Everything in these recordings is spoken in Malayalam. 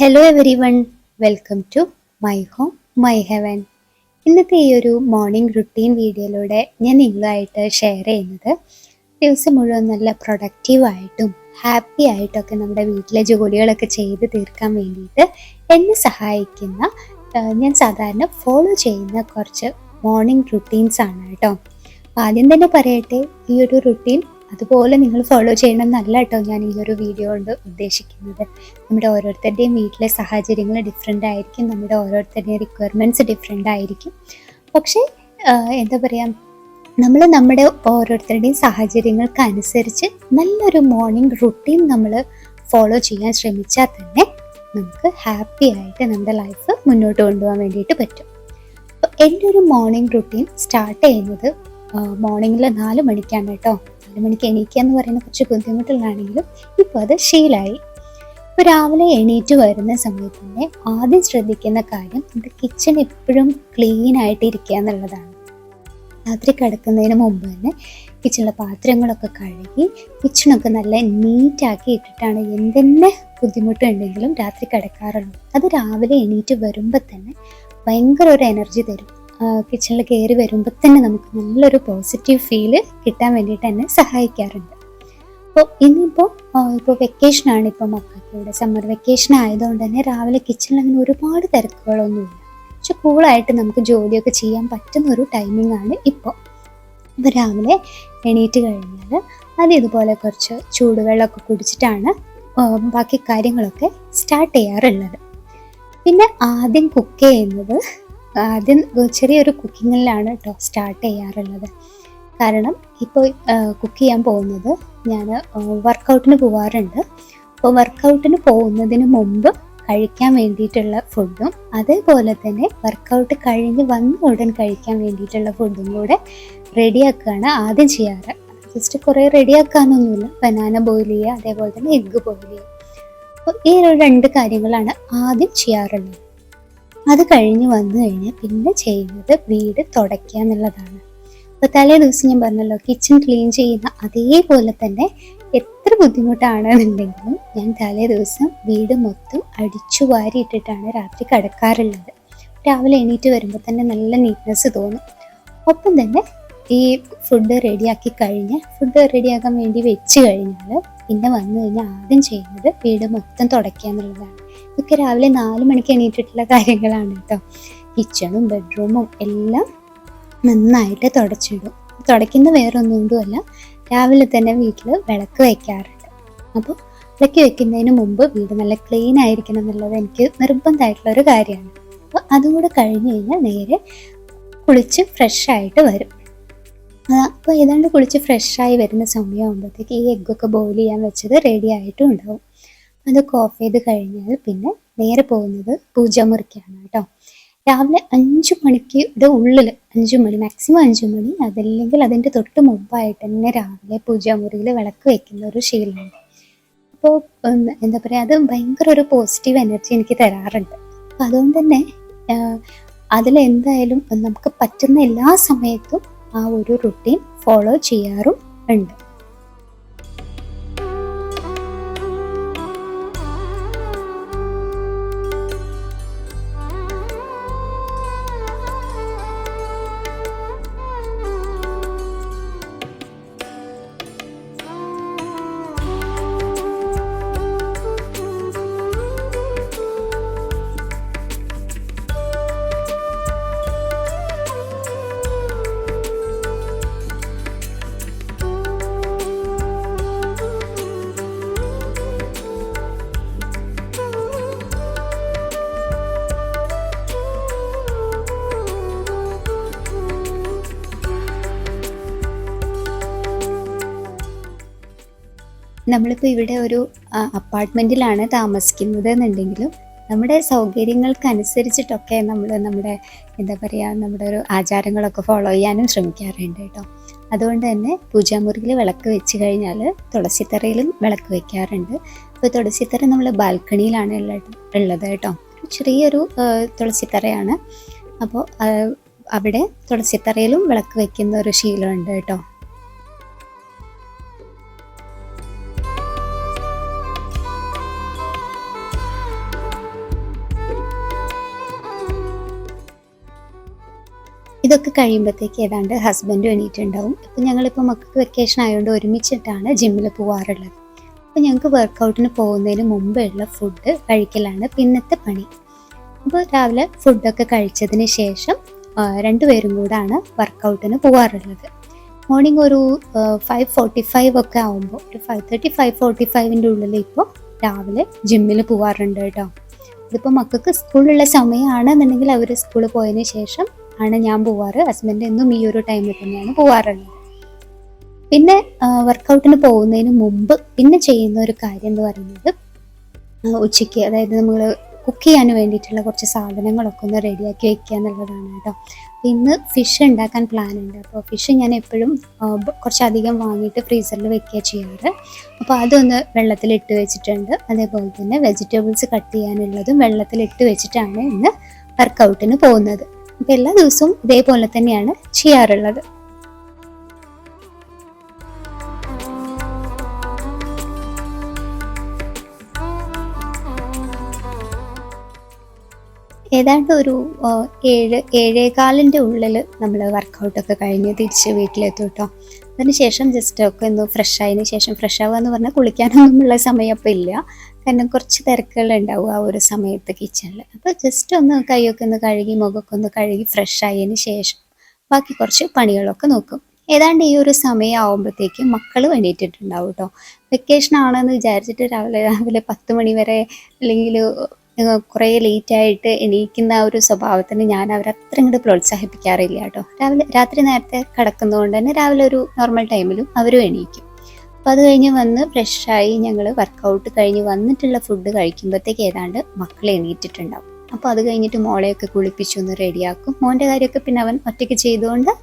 Hello everyone, welcome to my home my heaven. ഇന്നത്തെ ഈ ഒരു മോർണിംഗ് റുട്ടീൻ വീഡിയോയിലൂടെ ഞാൻ നിങ്ങളുമായിട്ട് ഷെയർ ചെയ്യുന്നത് ദിവസം മുഴുവൻ നല്ല പ്രൊഡക്റ്റീവായിട്ടും ഹാപ്പി ആയിട്ടൊക്കെ നമ്മുടെ വീട്ടിലെ ജോലികളൊക്കെ ചെയ്ത് തീർക്കാൻ വേണ്ടിയിട്ട് എന്നെ സഹായിക്കുന്ന ഞാൻ സാധാരണ ഫോളോ ചെയ്യുന്ന കുറച്ച് മോർണിംഗ് റുട്ടീൻസ് ആണ് കേട്ടോ. ആദ്യം തന്നെ പറയട്ടെ, ഈ ഒരു റുട്ടീൻ അതുപോലെ നിങ്ങൾ ഫോളോ ചെയ്യണം എന്നല്ല കേട്ടോ ഞാൻ ഈ ഒരു വീഡിയോ കൊണ്ട് ഉദ്ദേശിക്കുന്നത്. നമ്മുടെ ഓരോരുത്തരുടെയും വീട്ടിലെ സാഹചര്യങ്ങൾ ഡിഫറെൻ്റ് ആയിരിക്കും, നമ്മുടെ ഓരോരുത്തരുടെയും റിക്വയർമെൻറ്റ്സ് ഡിഫറെൻ്റ് ആയിരിക്കും. പക്ഷേ എന്താ പറയുക, നമ്മുടെ ഓരോരുത്തരുടെയും സാഹചര്യങ്ങൾക്ക് അനുസരിച്ച് നല്ലൊരു മോർണിംഗ് റുട്ടീൻ നമ്മൾ ഫോളോ ചെയ്യാൻ ശ്രമിച്ചാൽ തന്നെ നമുക്ക് ഹാപ്പി ആയിട്ട് നമ്മുടെ ലൈഫ് മുന്നോട്ട് കൊണ്ടുപോകാൻ വേണ്ടിയിട്ട് പറ്റും. അപ്പോൾ എൻ്റെ ഒരു മോർണിംഗ് റുട്ടീൻ സ്റ്റാർട്ട് ചെയ്യുന്നത് മോർണിംഗിൽ 4 മണിക്കാണ് കേട്ടോ. 4 മണിക്ക് എണീക്കുക എന്ന് പറയുന്നത് കുറച്ച് ബുദ്ധിമുട്ടുള്ളതാണെങ്കിലും ഇപ്പോൾ അത് ശീലമായി. ഇപ്പോൾ രാവിലെ എണീറ്റ് വരുന്ന സമയത്ത് തന്നെ ആദ്യം ശ്രദ്ധിക്കുന്ന കാര്യം നമ്മുടെ കിച്ചൺ എപ്പോഴും ക്ലീൻ ആയിട്ട് ഇരിക്കുക എന്നുള്ളതാണ്. രാത്രി കിടക്കുന്നതിന് മുമ്പ് തന്നെ കിച്ചണിലെ പാത്രങ്ങളൊക്കെ കഴുകി കിച്ചണൊക്കെ നല്ല നീറ്റാക്കി ഇട്ടിട്ടാണ് എന്തെന്നെ ബുദ്ധിമുട്ടുണ്ടെങ്കിലും രാത്രി കിടക്കാറുള്ളൂ. അത് രാവിലെ എണീറ്റ് വരുമ്പോൾ തന്നെ ഭയങ്കര ഒരു എനർജി തരും. കിച്ചണിൽ കയറി വരുമ്പോൾ തന്നെ നമുക്ക് നല്ലൊരു പോസിറ്റീവ് ഫീല് കിട്ടാൻ വേണ്ടിയിട്ട് എന്നെ സഹായിക്കാറുണ്ട്. അപ്പോൾ ഇപ്പോൾ വെക്കേഷനാണ്, ഇപ്പോൾ മക്കൾക്ക് ഇവിടെ സമ്മർ വെക്കേഷൻ ആയതുകൊണ്ട് തന്നെ രാവിലെ കിച്ചണിൽ അങ്ങനെ ഒരുപാട് തിരക്കുകളൊന്നുമില്ല. പക്ഷെ കൂളായിട്ട് നമുക്ക് ജോലിയൊക്കെ ചെയ്യാൻ പറ്റുന്ന ഒരു ടൈമിംഗ് ആണ് ഇപ്പോൾ. അപ്പോൾ രാവിലെ എണീറ്റ് കഴിഞ്ഞാൽ അത് ഇതുപോലെ കുറച്ച് ചൂടുവെള്ളമൊക്കെ കുടിച്ചിട്ടാണ് ബാക്കി കാര്യങ്ങളൊക്കെ സ്റ്റാർട്ട് ചെയ്യാറുള്ളത്. പിന്നെ ആദ്യം കുക്ക് ചെയ്യുന്നത് ചെറിയൊരു കുക്കിങ്ങിലാണ് കേട്ടോ സ്റ്റാർട്ട് ചെയ്യാറുള്ളത്. കാരണം ഇപ്പോൾ കുക്ക് ചെയ്യാൻ പോകുന്നത് ഞാൻ വർക്കൗട്ടിന് പോകാറുണ്ട്. അപ്പോൾ വർക്കൗട്ടിന് പോകുന്നതിന് മുമ്പ് കഴിക്കാൻ വേണ്ടിയിട്ടുള്ള ഫുഡും അതേപോലെ തന്നെ വർക്കൗട്ട് കഴിഞ്ഞ് വന്ന ഉടൻ കഴിക്കാൻ വേണ്ടിയിട്ടുള്ള ഫുഡും കൂടെ റെഡിയാക്കുകയാണ് ആദ്യം ചെയ്യാറ്. ജസ്റ്റ് കുറേ റെഡിയാക്കാനൊന്നുമില്ല, ബനാന ബോയിൽ ചെയ്യുക, അതേപോലെ തന്നെ എഗ്ഗ് ബോയിൽ ചെയ്യുക. അപ്പോൾ ഈ 2 കാര്യങ്ങളാണ് ആദ്യം ചെയ്യാറുള്ളത്. അത് കഴിഞ്ഞ് വന്നു കഴിഞ്ഞാൽ പിന്നെ ചെയ്യുന്നത് വീട് തുടയ്ക്കുക എന്നുള്ളതാണ്. അപ്പോൾ തലേ ദിവസം ഞാൻ പറഞ്ഞല്ലോ, കിച്ചൺ ക്ലീൻ ചെയ്യുന്ന അതേപോലെ തന്നെ എത്ര ബുദ്ധിമുട്ടാണെന്നുണ്ടെങ്കിലും ഞാൻ തലേ ദിവസം വീട് മൊത്തം അടിച്ചു വാരിയിട്ടിട്ടാണ് രാത്രി കിടക്കാറുള്ളത്. രാവിലെ എണീറ്റ് വരുമ്പോൾ തന്നെ നല്ല നീറ്റ്നെസ് തോന്നും. ഒപ്പം തന്നെ ഈ ഫുഡ് റെഡിയാക്കാൻ വേണ്ടി വെച്ച് കഴിഞ്ഞാൽ പിന്നെ വന്നു കഴിഞ്ഞാൽ ആദ്യം ചെയ്യുന്നത് വീട് മൊത്തം തുടയ്ക്കുക എന്നുള്ളതാണ്. ഇതൊക്കെ രാവിലെ 4 മണിക്ക് എണീറ്റിട്ടുള്ള കാര്യങ്ങളാണ് കേട്ടോ. കിച്ചണും ബെഡ്റൂമും എല്ലാം നന്നായിട്ട് തുടച്ചിടും. തുടയ്ക്കുന്ന വേറൊന്നുകൊണ്ടുമല്ല, രാവിലെ തന്നെ വീട്ടിൽ വിളക്ക് വയ്ക്കാറുണ്ട്. അപ്പോൾ വിളക്ക് വെക്കുന്നതിന് മുമ്പ് വീട് നല്ല ക്ലീൻ ആയിരിക്കണം എന്നുള്ളത് എനിക്ക് നിർബന്ധമായിട്ടുള്ളൊരു കാര്യമാണ്. അപ്പോൾ അതും കൂടെ കഴിഞ്ഞ് കഴിഞ്ഞാൽ നേരെ കുളിച്ച് ഫ്രഷായിട്ട് വരും. അപ്പോൾ ഏതാണ്ട് കുളിച്ച് ഫ്രഷായി വരുന്ന സമയമാകുമ്പോഴത്തേക്ക് ഈ എഗ്ഗൊക്കെ ബോയിൽ ചെയ്യാൻ വെച്ചത് റെഡി ആയിട്ടും ഉണ്ടാവും. അതൊക്കെ ഓഫ് ചെയ്ത് കഴിഞ്ഞാൽ പിന്നെ നേരെ പോകുന്നത് പൂജാമുറിക്കാണ് കേട്ടോ. രാവിലെ 5 മണിക്ക് ഉള്ളിൽ 5 മണി, മാക്സിമം 5 മണി, അതല്ലെങ്കിൽ അതിൻ്റെ തൊട്ട് മുമ്പായിട്ട് തന്നെ രാവിലെ പൂജാമുറിയിൽ വിളക്ക് വയ്ക്കുന്ന ഒരു ശീലമുണ്ട്. അപ്പോൾ എന്താ പറയുക, അത് ഭയങ്കര ഒരു പോസിറ്റീവ് എനർജി എനിക്ക് തരാറുണ്ട്. അപ്പം അതുകൊണ്ട് തന്നെ അതിലെന്തായാലും നമുക്ക് പറ്റുന്ന എല്ലാ സമയത്തും ആ ഒരു റുട്ടീൻ ഫോളോ ചെയ്യാറും ഉണ്ട്. നമ്മളിപ്പോൾ ഇവിടെ ഒരു അപ്പാർട്ട്മെൻറ്റിലാണ് താമസിക്കുന്നത് എന്നുണ്ടെങ്കിലും നമ്മുടെ സൗകര്യങ്ങൾക്കനുസരിച്ചിട്ടൊക്കെ നമ്മുടെ എന്താ പറയുക, നമ്മുടെ ഒരു ആചാരങ്ങളൊക്കെ ഫോളോ ചെയ്യാനും ശ്രമിക്കാറുണ്ട് കേട്ടോ. അതുകൊണ്ട് തന്നെ പൂജാമുറിയിൽ വിളക്ക് വെച്ച് കഴിഞ്ഞാൽ തുളസിത്തറയിലും വിളക്ക് വയ്ക്കാറുണ്ട്. ഇപ്പോൾ തുളസിത്തറ നമ്മൾ ബാൽക്കണിയിലാണ് ഉള്ളത് കേട്ടോ. ചെറിയൊരു തുളസിത്തറയാണ്. അപ്പോൾ അവിടെ തുളസിത്തറയിലും വിളക്ക് വയ്ക്കുന്ന ഒരു ശീലമുണ്ട് കേട്ടോ. ഇതൊക്കെ കഴിയുമ്പോഴത്തേക്ക് ഏതാണ്ട് ഹസ്ബൻഡ് എണീറ്റുണ്ടാവും. ഇപ്പം ഞങ്ങളിപ്പോൾ മക്കൾക്ക് വെക്കേഷൻ ആയതുകൊണ്ട് ഒരുമിച്ചിട്ടാണ് ജിമ്മിൽ പോവാറുള്ളത്. അപ്പോൾ ഞങ്ങൾക്ക് വർക്കൗട്ടിന് പോകുന്നതിന് മുമ്പുള്ള ഫുഡ് കഴിക്കലാണ് പിന്നത്തെ പണി. അപ്പോൾ രാവിലെ ഫുഡൊക്കെ കഴിച്ചതിന് ശേഷം രണ്ടുപേരും കൂടാണ് വർക്കൗട്ടിന് പോകാറുള്ളത്. മോർണിംഗ് ഒരു 5:45 ഒക്കെ ആകുമ്പോൾ, ഒരു 5:30 5:45 ഉള്ളിൽ ഇപ്പോൾ രാവിലെ ജിമ്മിൽ പോകാറുണ്ട് കേട്ടോ. ഇതിപ്പോൾ മക്കൾക്ക് സ്കൂളിലുള്ള സമയമാണെന്നുണ്ടെങ്കിൽ അവർ സ്കൂളിൽ പോയതിന് ശേഷം ആണ് ഞാൻ പോവാറ്. ഹസ്ബൻഡ് എന്നും ഈ ഒരു ടൈമിൽ തന്നെയാണ് പോവാറുള്ളത്. പിന്നെ വർക്കൗട്ടിന് പോകുന്നതിന് മുമ്പ് പിന്നെ ചെയ്യുന്ന ഒരു കാര്യം എന്ന് പറയുന്നത് ഉച്ചയ്ക്ക്, അതായത് നമ്മൾ കുക്ക് ചെയ്യാൻ വേണ്ടിയിട്ടുള്ള കുറച്ച് സാധനങ്ങളൊക്കെ ഒന്ന് റെഡിയാക്കി വെക്കുക എന്നുള്ളതാണ് കേട്ടോ. ഇന്ന് ഫിഷ് ഉണ്ടാക്കാൻ പ്ലാൻ ഉണ്ട്. അപ്പോൾ ഫിഷ് ഞാൻ എപ്പോഴും കുറച്ചധികം വാങ്ങിയിട്ട് ഫ്രീസറിൽ വെക്കുക ചെയ്യാറ്. അപ്പോൾ അതൊന്ന് വെള്ളത്തിലിട്ട് വെച്ചിട്ടുണ്ട്. അതേപോലെ തന്നെ വെജിറ്റബിൾസ് കട്ട് ചെയ്യാനുള്ളതും വെള്ളത്തിലിട്ട് വെച്ചിട്ടാണ് ഇന്ന് വർക്കൗട്ടിന് പോകുന്നത്. അപ്പോൾ എല്ലാ ദിവസവും ഇതേപോലെ തന്നെയാണ് ചെയ്യാറുള്ളത്. ഏതാണ്ട് ഒരു 7-7:15 ഉള്ളിൽ നമ്മൾ വർക്കൗട്ടൊക്കെ കഴിഞ്ഞ് തിരിച്ച് വീട്ടിലെത്തും കേട്ടോ. അതിനുശേഷം ജസ്റ്റ് ഒക്കെ ഒന്ന് ഫ്രഷ് ആയതിനു ശേഷം, ഫ്രഷ് ആവുക എന്ന് പറഞ്ഞാൽ കുളിക്കാനൊന്നുമുള്ള സമയം അപ്പം ഇല്ല, കാരണം കുറച്ച് തിരക്കുകൾ ഉണ്ടാവും ആ ഒരു സമയത്ത് കിച്ചണിൽ. അപ്പോൾ ജസ്റ്റ് ഒന്ന് കൈയൊക്കെ ഒന്ന് കഴുകി മുഖമൊക്കെ ഒന്ന് കഴുകി ഫ്രഷ് ആയതിനു ശേഷം ബാക്കി കുറച്ച് പണികളൊക്കെ നോക്കും. ഏതാണ്ട് ഈ ഒരു സമയമാകുമ്പോഴത്തേക്കും മക്കൾ എണീറ്റിട്ടുണ്ടാവും കേട്ടോ. വെക്കേഷൻ ആണെന്ന് വിചാരിച്ചിട്ട് രാവിലെ 10 മണി വരെ അല്ലെങ്കിൽ കുറേ ലേറ്റായിട്ട് എണീക്കുന്ന ആ ഒരു സ്വഭാവത്തിന് ഞാൻ അവരെ അത്ര ഇങ്ങോട്ട് പ്രോത്സാഹിപ്പിക്കാറില്ല കേട്ടോ. രാത്രി നേരത്തെ കിടക്കുന്നതുകൊണ്ട് തന്നെ രാവിലെ ഒരു നോർമൽ ടൈമിലും അവരും എണീക്കും. അപ്പോൾ അത് കഴിഞ്ഞ് വന്ന് ഫ്രഷായി ഞങ്ങൾ വർക്കൗട്ട് കഴിഞ്ഞ് വന്നിട്ടുള്ള ഫുഡ് കഴിക്കുമ്പോഴത്തേക്ക് ഏതാണ്ട് മക്കൾ എണീറ്റിട്ടുണ്ടാവും. അപ്പോൾ അത് കഴിഞ്ഞിട്ട് മോളെയൊക്കെ കുളിപ്പിച്ചൊന്ന് റെഡിയാക്കും. മോൻ്റെ കാര്യമൊക്കെ പിന്നെ അവൻ ഒറ്റയ്ക്ക് ചെയ്തുകൊണ്ട്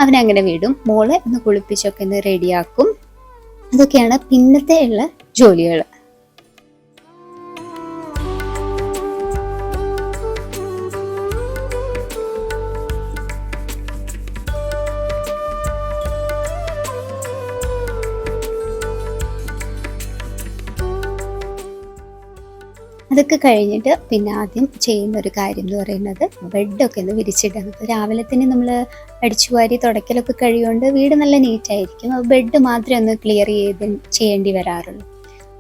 അവനങ്ങനെ വിടും. മോളെ ഒന്ന് കുളിപ്പിച്ചൊക്കെ ഒന്ന് റെഡിയാക്കും. അതൊക്കെയാണ് പിന്നത്തെ ഉള്ള ജോലികൾ. അതൊക്കെ കഴിഞ്ഞിട്ട് പിന്നെ ആദ്യം ചെയ്യുന്ന ഒരു കാര്യം എന്ന് പറയുന്നത് ബെഡൊക്കെ ഒന്ന് വിരിച്ചിടാണ്. അപ്പോൾ രാവിലെ തന്നെ നമ്മൾ അടിച്ചുവാരി തുടയ്ക്കലൊക്കെ കഴിയുകൊണ്ട് വീട് നല്ല നീറ്റായിരിക്കും. അപ്പോൾ ബെഡ് മാത്രമേ ഒന്ന് ക്ലിയർ ചെയ്യേണ്ടി വരാറുള്ളൂ.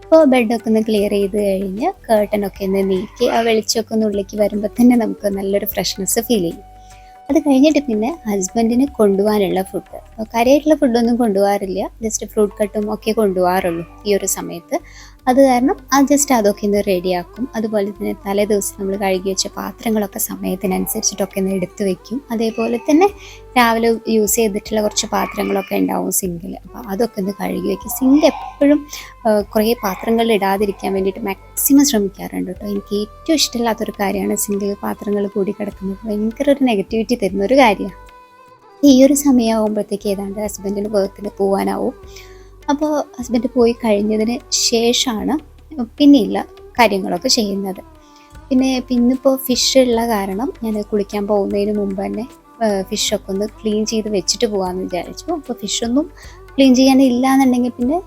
അപ്പോൾ ബെഡൊക്കെ ഒന്ന് ക്ലിയർ ചെയ്ത് കഴിഞ്ഞ് കേർട്ടനൊക്കെ ഒന്ന് നീക്കി ആ വെളിച്ചമൊക്കെ ഒന്ന് ഉള്ളിലേക്ക് വരുമ്പോൾ തന്നെ നമുക്ക് നല്ലൊരു ഫ്രഷ്നെസ് ഫീൽ ചെയ്യും. അത് കഴിഞ്ഞിട്ട് പിന്നെ ഹസ്ബൻഡിന് കൊണ്ടുപോകാനുള്ള ഫുഡ്, കാര്യമായിട്ടുള്ള ഫുഡൊന്നും കൊണ്ടുപോകാറില്ല, ജസ്റ്റ് ഫ്രൂട്ട് കട്ടും ഒക്കെ കൊണ്ടുപോകാറുള്ളൂ ഈ ഒരു സമയത്ത്. അത് കാരണം ജസ്റ്റ് അതൊക്കെ ഒന്ന് റെഡിയാക്കും. അതുപോലെ തന്നെ തലേ ദിവസം നമ്മൾ കഴുകി വെച്ച പാത്രങ്ങളൊക്കെ സമയത്തിനനുസരിച്ചിട്ടൊക്കെ ഒന്ന് എടുത്ത് വെക്കും. അതേപോലെ തന്നെ രാവിലെ യൂസ് ചെയ്തിട്ടുള്ള കുറച്ച് പാത്രങ്ങളൊക്കെ ഉണ്ടാവും സിങ്കിൽ, അപ്പോൾ അതൊക്കെ ഒന്ന് കഴുകി വയ്ക്കും. സിങ്ക് എപ്പോഴും കുറേ പാത്രങ്ങൾ ഇടാതിരിക്കാൻ വേണ്ടിയിട്ട് മാക്സിമം ശ്രമിക്കാറുണ്ട് കേട്ടോ. എനിക്ക് ഏറ്റവും ഇഷ്ടമില്ലാത്തൊരു കാര്യമാണ് സിങ്കിൽ പാത്രങ്ങൾ കൂടി കിടക്കുന്നത്. ഭയങ്കര ഒരു നെഗറ്റിവിറ്റി തരുന്നൊരു കാര്യമാണ്. ഈ ഒരു സമയമാകുമ്പോഴത്തേക്ക് ഏതാണ്ട് ഹസ്ബൻഡിന് വർക്കിന് പോകാനാവും. അപ്പോൾ ഹസ്ബൻഡ് പോയി കഴിഞ്ഞതിന് ശേഷമാണ് പിന്നെയുള്ള കാര്യങ്ങളൊക്കെ ചെയ്യുന്നത്. പിന്നിപ്പോൾ ഫിഷ് ഉള്ള കാരണം ഞാൻ കുളിക്കാൻ പോകുന്നതിന് മുമ്പ് തന്നെ ഫിഷൊക്കെ ഒന്ന് ക്ലീൻ ചെയ്ത് വെച്ചിട്ട് പോകാമെന്ന് വിചാരിച്ചു. അപ്പോൾ ഫിഷൊന്നും ക്ലീൻ ചെയ്യാനില്ല എന്നുണ്ടെങ്കിൽ പിന്നെ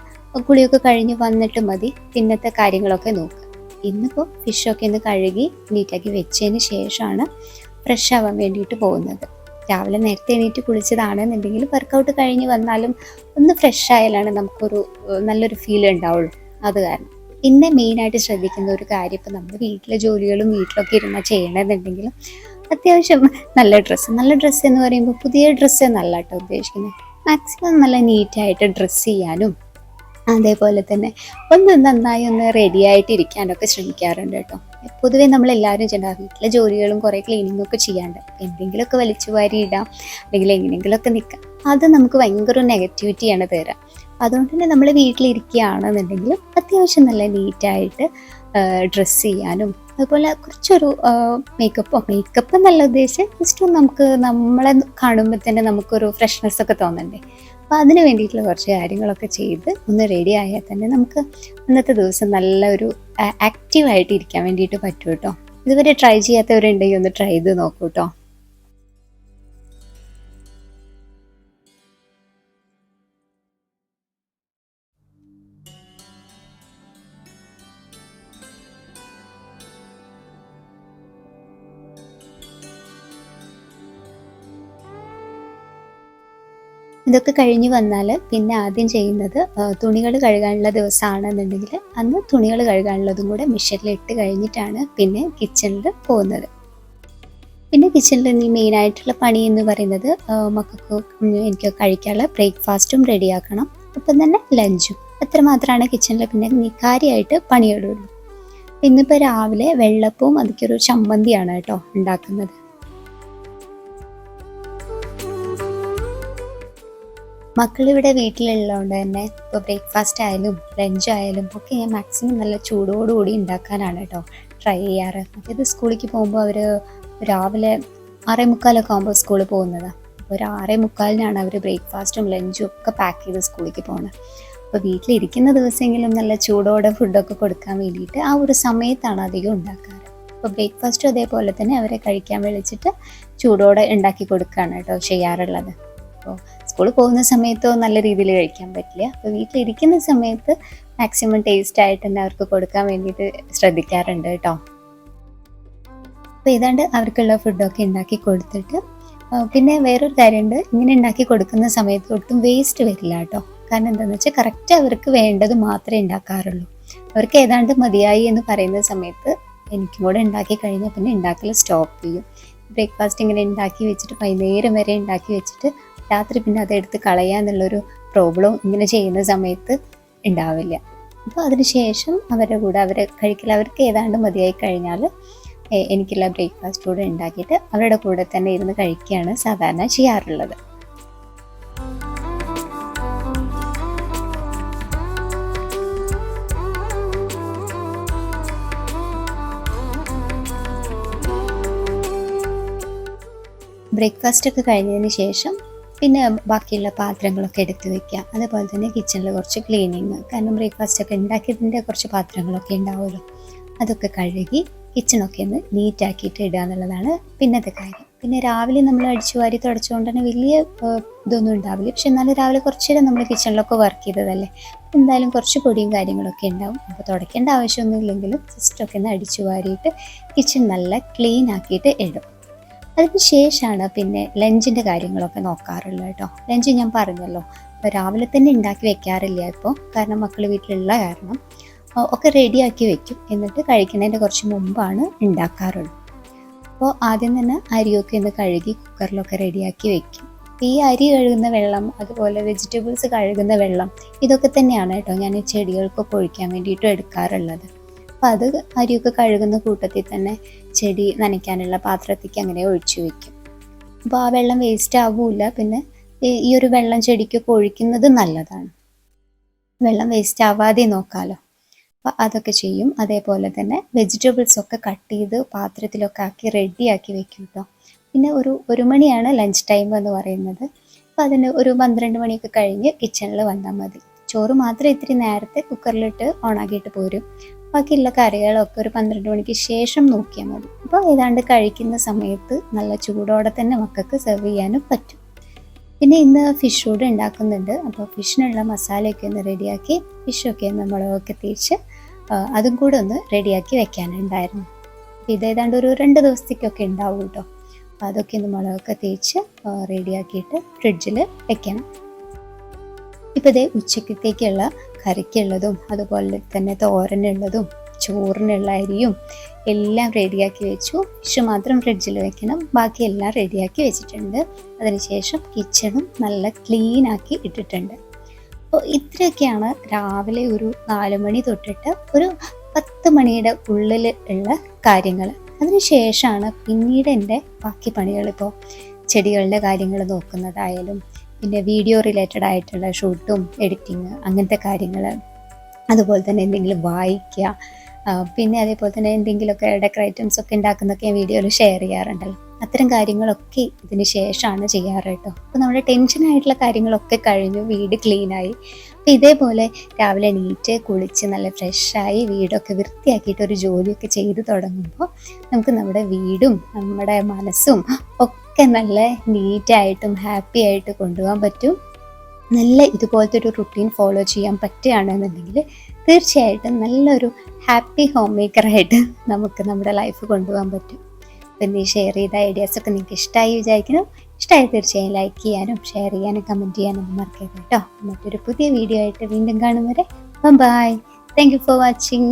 കുളിയൊക്കെ കഴിഞ്ഞ് വന്നിട്ട് മതി പിന്നത്തെ കാര്യങ്ങളൊക്കെ നോക്കുക. ഇന്നിപ്പോൾ ഫിഷൊക്കെ ഒന്ന് കഴുകി നീറ്റാക്കി വെച്ചതിന് ശേഷമാണ് ഫ്രഷ് ആവാൻ വേണ്ടിയിട്ട് പോകുന്നത്. രാവിലെ നേരത്തെ എണീറ്റ് കുളിച്ചതാണെന്നുണ്ടെങ്കിൽ വർക്കൗട്ട് കഴിഞ്ഞ് വന്നാലും ഒന്ന് ഫ്രഷ് ആയാലാണ് നമുക്കൊരു നല്ലൊരു ഫീൽ ഉണ്ടാവുള്ളൂ. അത് കാരണം പിന്നെ മെയിനായിട്ട് ശ്രദ്ധിക്കുന്ന ഒരു കാര്യം, ഇപ്പം നമ്മൾ വീട്ടിലെ ജോലികളും വീട്ടിലൊക്കെ ഇരുന്നാൽ ചെയ്യണമെന്നുണ്ടെങ്കിലും അത്യാവശ്യം നല്ല ഡ്രസ്സ് എന്ന് പറയുമ്പോൾ പുതിയ ഡ്രസ്സ് എന്നല്ല കേട്ടോ ഉദ്ദേശിക്കുന്നത്. മാക്സിമം നല്ല നീറ്റായിട്ട് ഡ്രസ്സ് ചെയ്യാനും അതേപോലെ തന്നെ ഒന്ന് നന്നായി ഒന്ന് റെഡി ആയിട്ട് ഇരിക്കാനൊക്കെ ശ്രമിക്കാറുണ്ട് കേട്ടോ. പൊതുവേ നമ്മളെല്ലാവരും ചെയ്യണ്ട വീട്ടിലെ ജോലികളും കുറേ ക്ലീനിങ്ങും ഒക്കെ ചെയ്യാണ്ട് എന്തെങ്കിലുമൊക്കെ വലിച്ചു വാരി ഇടാം, അല്ലെങ്കിൽ എങ്ങനെയെങ്കിലുമൊക്കെ നിൽക്കാം. അത് നമുക്ക് ഭയങ്കര നെഗറ്റിവിറ്റിയാണ് തരാം. അതുകൊണ്ട് തന്നെ നമ്മൾ വീട്ടിലിരിക്കുകയാണെന്നുണ്ടെങ്കിലും അത്യാവശ്യം നല്ല നീറ്റായിട്ട് ഡ്രസ്സ് ചെയ്യാനും അതുപോലെ കുറച്ചൊരു മേക്കപ്പ് എന്നല്ല ഉദ്ദേശിച്ച് ജസ്റ്റ് നമുക്ക് നമ്മളെ കാണുമ്പോൾ തന്നെ നമുക്കൊരു ഫ്രഷ്നെസ് ഒക്കെ തോന്നണ്ടേ. അപ്പോൾ അതിന് വേണ്ടിയിട്ടുള്ള കുറച്ച് കാര്യങ്ങളൊക്കെ ചെയ്ത് ഒന്ന് റെഡി ആയാൽ തന്നെ നമുക്ക് അന്നത്തെ ദിവസം നല്ല ഒരു ആക്റ്റീവായിട്ട് ഇരിക്കാൻ വേണ്ടിയിട്ട് പറ്റും കേട്ടോ. ഇതുവരെ ട്രൈ ചെയ്യാത്തവരുണ്ടെങ്കിൽ ഒന്ന് ട്രൈ ചെയ്ത് നോക്കൂ കേട്ടോ. ഇതൊക്കെ കഴിഞ്ഞ് വന്നാൽ പിന്നെ ആദ്യം ചെയ്യുന്നത് തുണികൾ കഴുകാനുള്ള ദിവസമാണെന്നുണ്ടെങ്കിൽ അന്ന് തുണികൾ കഴുകാനുള്ളതും കൂടെ മെഷീനിൽ ഇട്ട് കഴിഞ്ഞിട്ടാണ് പിന്നെ കിച്ചണിൽ പോകുന്നത്. പിന്നെ കിച്ചണിൽ ഇനി മെയിനായിട്ടുള്ള പണി എന്ന് പറയുന്നത് മക്കൾക്ക് എനിക്ക് കഴിക്കാനുള്ള ബ്രേക്ക്ഫാസ്റ്റും റെഡിയാക്കണം, ഒപ്പം തന്നെ ലഞ്ചും. അത്ര മാത്രമാണ് കിച്ചണിൽ പിന്നെ കാര്യമായിട്ട് പണിയിടുള്ളൂ. ഇന്നിപ്പോൾ രാവിലെ വെള്ളപ്പവും അതിക്കൊരു ചമ്മന്തിയാണ് കേട്ടോ ഉണ്ടാക്കുന്നത്. മക്കളിവിടെ വീട്ടിലുള്ളതുകൊണ്ട് തന്നെ ഇപ്പോൾ ബ്രേക്ക്ഫാസ്റ്റ് ആയാലും ലഞ്ചായാലും ഒക്കെ ഞാൻ മാക്സിമം നല്ല ചൂടോടുകൂടി ഉണ്ടാക്കാനാണ് കേട്ടോ ട്രൈ ചെയ്യാറ്. മറ്റേത് സ്കൂളിലേക്ക് പോകുമ്പോൾ അവർ രാവിലെ 6:45 ആകുമ്പോൾ സ്കൂളിൽ പോകുന്നതാണ്. അപ്പോൾ ഒരു 6:45 അവർ ബ്രേക്ക്ഫാസ്റ്റും ലഞ്ചും ഒക്കെ പാക്ക് ചെയ്ത് സ്കൂളിലേക്ക് പോകുന്നത്. അപ്പോൾ വീട്ടിലിരിക്കുന്ന ദിവസമെങ്കിലും നല്ല ചൂടോടെ ഫുഡൊക്കെ കൊടുക്കാൻ വേണ്ടിയിട്ട് ആ ഒരു സമയത്താണ് അധികം ഉണ്ടാക്കാറ്. അപ്പോൾ ബ്രേക്ക്ഫാസ്റ്റും അതേപോലെ തന്നെ അവരെ കഴിക്കാൻ വിളിച്ചിട്ട് ചൂടോടെ ഉണ്ടാക്കി കൊടുക്കുകയാണ് കേട്ടോ ചെയ്യാറുള്ളത്. അപ്പോൾ സ്കൂളിൽ പോകുന്ന സമയത്തോ നല്ല രീതിയിൽ കഴിക്കാൻ പറ്റില്ല. അപ്പോൾ വീട്ടിലിരിക്കുന്ന സമയത്ത് മാക്സിമം ടേസ്റ്റ് ആയിട്ട് തന്നെ അവർക്ക് കൊടുക്കാൻ വേണ്ടിയിട്ട് ശ്രദ്ധിക്കാറുണ്ട് കേട്ടോ. അപ്പോൾ ഏതാണ്ട് അവർക്കുള്ള ഫുഡൊക്കെ ഉണ്ടാക്കി കൊടുത്തിട്ട് പിന്നെ വേറൊരു കാര്യമുണ്ട്, ഇങ്ങനെ ഉണ്ടാക്കി കൊടുക്കുന്ന സമയത്ത് ഒട്ടും വേസ്റ്റ് വരില്ല കേട്ടോ. കാരണം എന്താണെന്ന് വെച്ചാൽ കറക്റ്റ് അവർക്ക് വേണ്ടത് മാത്രമേ ഉണ്ടാക്കാറുള്ളൂ. അവർക്ക് ഏതാണ്ട് മതിയായി എന്ന് പറയുന്ന സമയത്ത് എനിക്കും കൂടെ ഉണ്ടാക്കി കഴിഞ്ഞാൽ പിന്നെ ഉണ്ടാക്കൽ സ്റ്റോപ്പ് ചെയ്യും. ബ്രേക്ക്ഫാസ്റ്റ് ഇങ്ങനെ ഉണ്ടാക്കി വെച്ചിട്ട് വൈകുന്നേരം വരെ ഉണ്ടാക്കി വെച്ചിട്ട് രാത്രി പിന്നെ അതെടുത്ത് കളയാന്നുള്ളൊരു പ്രോബ്ലം ഇങ്ങനെ ചെയ്യുന്ന സമയത്ത് ഉണ്ടാവില്ല. അപ്പോൾ അതിനുശേഷം അവരുടെ കൂടെ അവരെ കഴിക്കൽ അവർക്ക് ഏതാണ്ട് മതിയായി കഴിഞ്ഞാൽ എനിക്കുള്ള ബ്രേക്ക്ഫാസ്റ്റ് കൂടെ ഉണ്ടാക്കിയിട്ട് അവരുടെ കൂടെ തന്നെ ഇരുന്ന് കഴിക്കുകയാണ് സാധാരണ ചെയ്യാറുള്ളത്. ബ്രേക്ക്ഫാസ്റ്റ് ഒക്കെ കഴിഞ്ഞതിന് ശേഷം പിന്നെ ബാക്കിയുള്ള പാത്രങ്ങളൊക്കെ എടുത്ത് വയ്ക്കുക. അതുപോലെ തന്നെ കിച്ചണിൽ കുറച്ച് ക്ലീനിങ്, കാരണം ബ്രേക്ക്ഫാസ്റ്റ് ഒക്കെ ഉണ്ടാക്കിയതിൻ്റെ കുറച്ച് പാത്രങ്ങളൊക്കെ ഉണ്ടാവുമല്ലോ, അതൊക്കെ കഴുകി കിച്ചണൊക്കെ ഒന്ന് നീറ്റാക്കിയിട്ട് ഇടുക എന്നുള്ളതാണ് പിന്നത്തെ കാര്യം. പിന്നെ രാവിലെ നമ്മൾ അടിച്ചു വാരി തുടച്ചുകൊണ്ട് തന്നെ വലിയ ഇതൊന്നും ഉണ്ടാവില്ല. പക്ഷെ എന്നാലും രാവിലെ കുറച്ച് നേരം നമ്മൾ കിച്ചണിലൊക്കെ വർക്ക് ചെയ്തതല്ലേ, എന്തായാലും കുറച്ച് പൊടിയും കാര്യങ്ങളൊക്കെ ഉണ്ടാവും. അപ്പോൾ തുടയ്ക്കേണ്ട ആവശ്യമൊന്നും ഇല്ലെങ്കിലും ജസ്റ്റൊക്കെ ഒന്ന് അടിച്ചു വാരിയിട്ട് കിച്ചൺ നല്ല ക്ലീൻ ആക്കിയിട്ട് ഇടും. അതിന് ശേഷമാണ് പിന്നെ ലഞ്ചിൻ്റെ കാര്യങ്ങളൊക്കെ നോക്കാറുള്ളത് കേട്ടോ. ലഞ്ച് ഞാൻ പറഞ്ഞല്ലോ രാവിലെ തന്നെ ഉണ്ടാക്കി വെക്കാറില്ല ഇപ്പോൾ, കാരണം മക്കൾ വീട്ടിലുള്ള കാരണം ഒക്കെ റെഡിയാക്കി വെക്കും. എന്നിട്ട് കഴിക്കുന്നതിൻ്റെ കുറച്ച് മുമ്പാണ് ഉണ്ടാക്കാറുള്ളൂ. അപ്പോൾ ആദ്യം തന്നെ അരിയൊക്കെ ഒന്ന് കഴുകി കുക്കറിലൊക്കെ റെഡിയാക്കി വെക്കും. ഈ അരി കഴുകുന്ന വെള്ളം, അതുപോലെ വെജിറ്റബിൾസ് കഴുകുന്ന വെള്ളം, ഇതൊക്കെ തന്നെയാണ് കേട്ടോ ഞാൻ ഈ ചെടികൾക്കൊക്കെ ഒഴിക്കാൻ വേണ്ടിയിട്ടും എടുക്കാറുള്ളത്. അപ്പോൾ അത് അരിയൊക്കെ കഴുകുന്ന കൂട്ടത്തിൽ തന്നെ ചെടി നനയ്ക്കാനുള്ള പാത്രത്തേക്ക് അങ്ങനെ ഒഴിച്ചു വെക്കും. അപ്പോൾ ആ വെള്ളം വേസ്റ്റ് ആവില്ല. പിന്നെ ഈ ഒരു വെള്ളം ചെടിക്കൊക്കെ ഒഴിക്കുന്നത് നല്ലതാണ്, വെള്ളം വേസ്റ്റ് ആവാതെ നോക്കാമല്ലോ. അപ്പോൾ അതൊക്കെ ചെയ്യും. അതേപോലെ തന്നെ വെജിറ്റബിൾസൊക്കെ കട്ട് ചെയ്ത് പാത്രത്തിലൊക്കെ ആക്കി റെഡിയാക്കി വെക്കും കേട്ടോ. പിന്നെ ഒരു മണിയാണ് ലഞ്ച് ടൈം എന്ന് പറയുന്നത്. അപ്പോൾ അതിന് ഒരു 12 മണിയൊക്കെ കഴിഞ്ഞ് കിച്ചണിൽ വന്നാൽ മതി. ചോറ് മാത്രം ഇത്തിരി നേരത്തെ കുക്കറിലിട്ട് ഓണാക്കിയിട്ട് പോരും. ബാക്കിയുള്ള കറികളൊക്കെ ഒരു 12 മണിക്ക് ശേഷം നോക്കിയാൽ മതി. അപ്പോൾ ഏതാണ്ട് കഴിക്കുന്ന സമയത്ത് നല്ല ചൂടോടെ തന്നെ മക്കൾക്ക് സെർവ് ചെയ്യാനും പറ്റും. പിന്നെ ഇന്ന് ഫിഷ് കൂടെ ഉണ്ടാക്കുന്നുണ്ട്. അപ്പോൾ ഫിഷിനുള്ള മസാലയൊക്കെ ഒന്ന് റെഡിയാക്കി ഫിഷൊക്കെ ഒന്ന് മുളകൊക്കെ തേച്ച് അതും കൂടെ ഒന്ന് റെഡിയാക്കി വെക്കാനുണ്ടായിരുന്നു. അപ്പോൾ ഇതേതാണ്ട് ഒരു 2 ദിവസത്തേക്കൊക്കെ ഉണ്ടാവും കേട്ടോ. അപ്പോൾ അതൊക്കെ ഒന്ന് മുളകൊക്കെ തേച്ച് റെഡിയാക്കിയിട്ട് ഫ്രിഡ്ജിൽ വെക്കണം. ഇപ്പോൾ ഇതേ ഉച്ചക്കത്തേക്കുള്ള കറിക്കുള്ളതും അതുപോലെ തന്നെ തോരനുള്ളതും ചോറിനുള്ള അരിയും എല്ലാം റെഡിയാക്കി വെച്ചു. ഫിഷ് മാത്രം ഫ്രിഡ്ജിൽ വെക്കണം, ബാക്കി എല്ലാം റെഡിയാക്കി വെച്ചിട്ടുണ്ട്. അതിനുശേഷം കിച്ചണും നല്ല ക്ലീനാക്കി ഇട്ടിട്ടുണ്ട്. അപ്പോൾ ഇത്രയൊക്കെയാണ് രാവിലെ ഒരു 4 മണി തൊട്ടിട്ട് ഒരു 10 മണിയുടെ ഉള്ളിൽ ഉള്ള കാര്യങ്ങൾ. അതിനുശേഷമാണ് പിന്നീട് എൻ്റെ ബാക്കി പണികൾ. ഇപ്പോൾ ചെടികളുടെ കാര്യങ്ങൾ നോക്കുന്നതായാലും പിന്നെ വീഡിയോ റിലേറ്റഡ് ആയിട്ടുള്ള ഷൂട്ടും എഡിറ്റിങ് അങ്ങനത്തെ കാര്യങ്ങൾ, അതുപോലെ തന്നെ എന്തെങ്കിലും വായിക്കുക, പിന്നെ അതേപോലെ തന്നെ എന്തെങ്കിലുമൊക്കെ ഡെക്കറേറ്റംസ് ഒക്കെ ഉണ്ടാക്കുന്നതൊക്കെ വീഡിയോയിൽ ഷെയർ ചെയ്യാറുണ്ടല്ലോ, അത്തരം കാര്യങ്ങളൊക്കെ ഇതിന് ശേഷമാണ് ചെയ്യാറ് കേട്ടോ. അപ്പോൾ നമ്മുടെ ടെൻഷനായിട്ടുള്ള കാര്യങ്ങളൊക്കെ കഴിഞ്ഞു, വീട് ക്ലീനായി. അപ്പോൾ ഇതേപോലെ രാവിലെ എണീറ്റ് കുളിച്ച് നല്ല ഫ്രഷായി വീടൊക്കെ വൃത്തിയാക്കിയിട്ട് ഒരു ജോലിയൊക്കെ ചെയ്ത് തുടങ്ങുമ്പോൾ നമുക്ക് നമ്മുടെ വീടും നമ്മുടെ മനസ്സും ഒക്കെ നല്ല നീറ്റായിട്ടും ഹാപ്പി ആയിട്ട് കൊണ്ടുപോകാൻ പറ്റും. നല്ല ഇതുപോലത്തെ ഒരു റുട്ടീൻ ഫോളോ ചെയ്യാൻ പറ്റുകയാണെന്നുണ്ടെങ്കിൽ തീർച്ചയായിട്ടും നല്ലൊരു ഹാപ്പി ഹോം മേക്കറായിട്ട് നമുക്ക് നമ്മുടെ ലൈഫ് കൊണ്ടുപോകാൻ പറ്റും. അപ്പം നീ ഷെയർ ചെയ്ത ഐഡിയാസൊക്കെ നിങ്ങൾക്ക് ഇഷ്ടമായി വിചാരിക്കണം. ഇഷ്ടമായി തീർച്ചയായും ലൈക്ക് ചെയ്യാനും ഷെയർ ചെയ്യാനും കമൻറ്റ് ചെയ്യാനും മറക്കരുത് കേട്ടോ. മറ്റൊരു പുതിയ വീഡിയോ ആയിട്ട് വീണ്ടും കാണും വരെ bye. Thank you for watching.